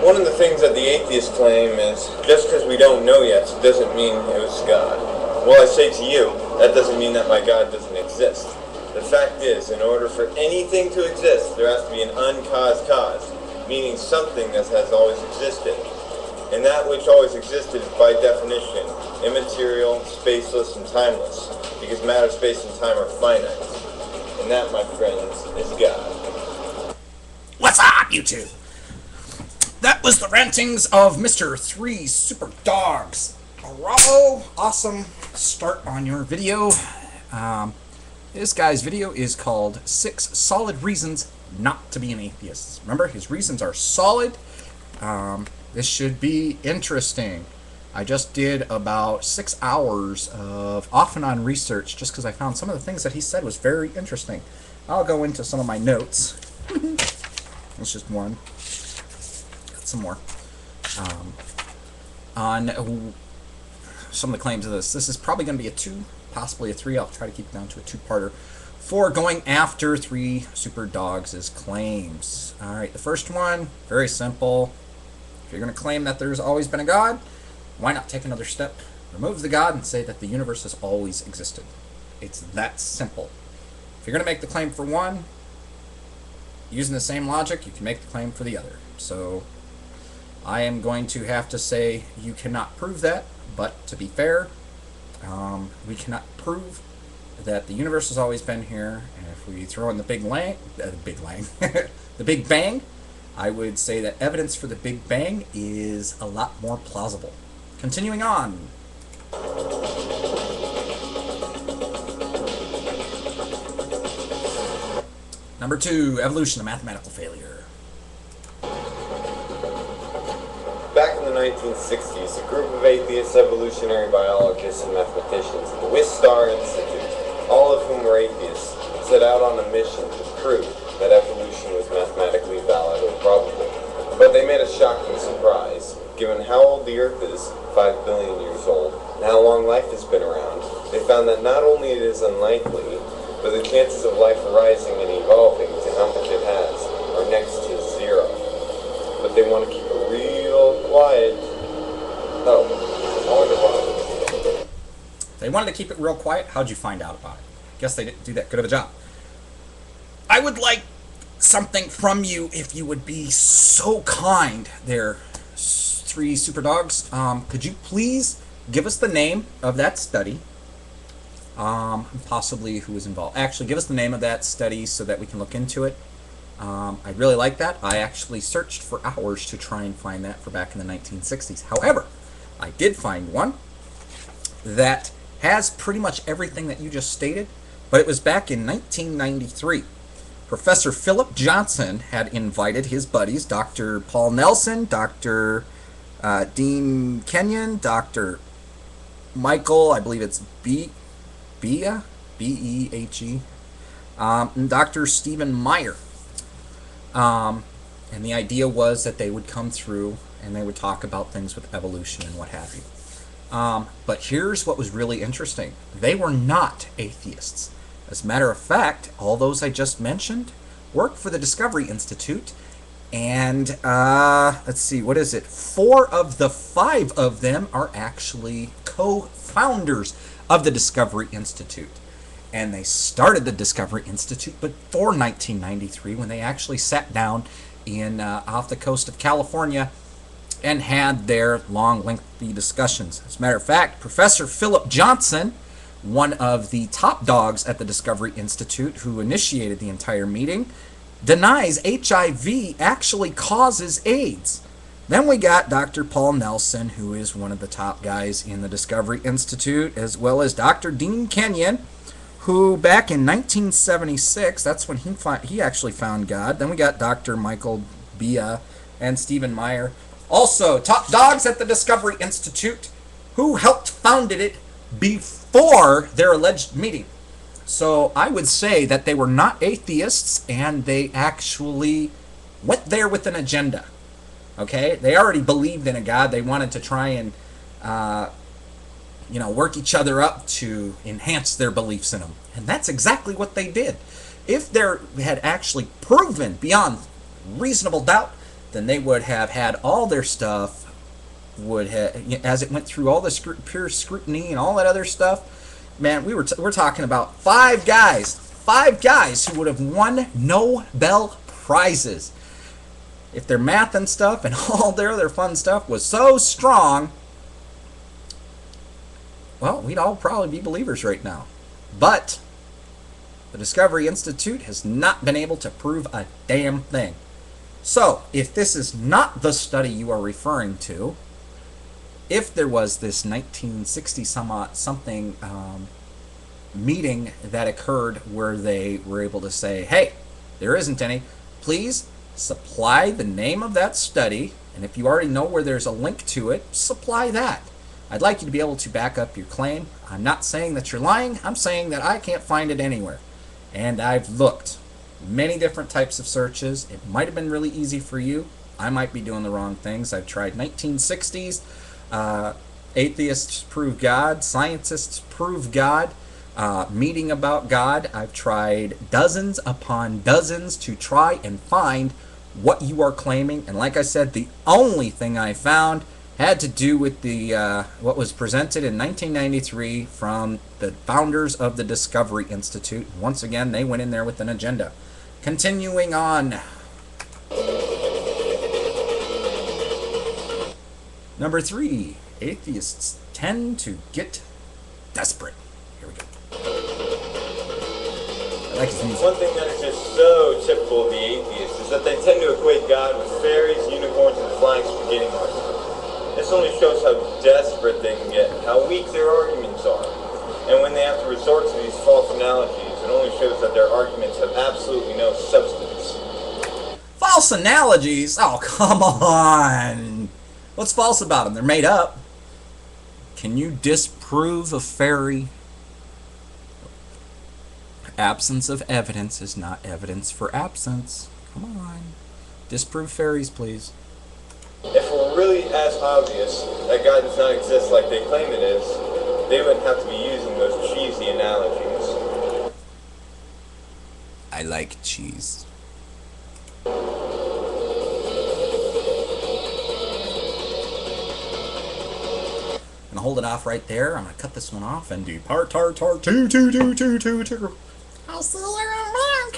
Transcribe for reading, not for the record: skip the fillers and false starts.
One of the things that the atheists claim is just because we don't know yet doesn't mean it was God. Well, I say to you, that doesn't mean that my God doesn't exist. The fact is, in order for anything to exist, there has to be an uncaused cause, meaning something that has always existed. And that which always existed is, by definition, immaterial, spaceless, and timeless, because matter, space, and time are finite. And that, my friends, is God. What's up, you two? That was the rantings of Mr. 3 Super Dogs. Bravo! Awesome start on your video. This guy's video is called 6 Solid Reasons Not to Be an Atheist. Remember, his reasons are solid. This should be interesting. I just did about 6 hours of off and on research just because I found some of the things that he said was very interesting. I'll go into some of my notes. It's just one. Got some more. On some of the claims of this. This is probably going to be a 2, possibly a 3. I'll try to keep it down to a 2-parter for going after 3 Super Dogs' claims. Alright, the first one, very simple. If you're going to claim that there's always been a God, why not take another step? Remove the God and say that the universe has always existed. It's that simple. If you're going to make the claim for one, using the same logic, you can make the claim for the other. So I am going to have to say you cannot prove that, but to be fair, we cannot prove that the universe has always been here. And if we throw in the Big Bang, I would say that evidence for the Big Bang is a lot more plausible. Continuing on. Number 2, evolution, a mathematical failure. Back in the 1960s, a group of atheists, evolutionary biologists, and mathematicians at the Wistar Institute, all of whom were atheists, set out on a mission to prove that evolution was mathematically valid or probable. But they made a shocking surprise. Given how old the Earth is, 5 billion years old, and how long life has been around, they found that not only it is unlikely, but the chances of life arising and evolving to how much it has are next to 0. But they want to keep it real quiet. Oh, I wonder why. They wanted to keep it real quiet. How'd you find out about it? Guess they didn't do that good of a job. I would like something from you if you would be so kind there, 3 Super Dogs. Could you please give us the name of that study? Possibly who was involved. Actually, give us the name of that study so that we can look into it. I'd really like that. I actually searched for hours to try and find that for back in the 1960s. However, I did find one that has pretty much everything that you just stated, but it was back in 1993. Professor Philip Johnson had invited his buddies, Dr. Paul Nelson, Dr. Dean Kenyon, Dr. Michael, I believe it's Behe, B-E-H-E, and Dr. Stephen Meyer. And the idea was that they would come through and they would talk about things with evolution and what have you. But here's what was really interesting. They were not atheists. As a matter of fact, all those I just mentioned work for the Discovery Institute, and let's see, what is it? 4 of the 5 of them are actually co-founders of the Discovery Institute. And they started the Discovery Institute before 1993, when they actually sat down in off the coast of California and had their long, lengthy discussions. As a matter of fact, Professor Philip Johnson, one of the top dogs at the Discovery Institute who initiated the entire meeting, denies HIV actually causes AIDS. Then we got Dr. Paul Nelson, who is one of the top guys in the Discovery Institute, as well as Dr. Dean Kenyon, who back in 1976, that's when he actually found God. Then we got Dr. Michael Behe and Stephen Meyer, also top dogs at the Discovery Institute, who helped founded it before their alleged meeting. So I would say that they were not atheists, and they actually went there with an agenda. Okay, they already believed in a God. They wanted to try and work each other up to enhance their beliefs in him, and that's exactly what they did. If they had actually proven beyond reasonable doubt then they would have had all their stuff, would have, as it went through all the peer scrutiny and all that other stuff. Man, we're talking about five guys who would have won Nobel Prizes if their math and stuff and all their other fun stuff was so strong. Well, we'd all probably be believers right now. But the Discovery Institute has not been able to prove a damn thing. So, if this is not the study you are referring to, if there was this 1960 something meeting that occurred where they were able to say, hey, there isn't any, please supply the name of that study, and if you already know where there's a link to it, supply that. I'd like you to be able to back up your claim. I'm not saying that you're lying, I'm saying that I can't find it anywhere. And I've looked many different types of searches. It might have been really easy for you. I might be doing the wrong things. I've tried 1960s, atheists prove God, scientists prove God, meeting about God. I've tried dozens upon dozens to try and find what you are claiming. And like I said, the only thing I found had to do with the what was presented in 1993 from the founders of the Discovery Institute. Once again, they went in there with an agenda. Continuing on. Number 3, atheists tend to get desperate. Here we go. I like his music. One thing that is just so typical of the atheists is that they tend to equate God with fairies, unicorns, and flying spaghetti monsters. This only shows how desperate they can get, how weak their arguments are. And when they have to resort to these false analogies, it only shows that their arguments have absolutely no substance. False analogies? Oh, come on. What's false about them? They're made up. Can you disprove a fairy? Absence of evidence is not evidence for absence. Come on. Disprove fairies, please. If it were really as obvious that God does not exist like they claim it is, they wouldn't have to be using those cheesy analogies. I like cheese. I'm gonna hold it off right there. I'm gonna cut this one off and do part two. I'll see you in a man,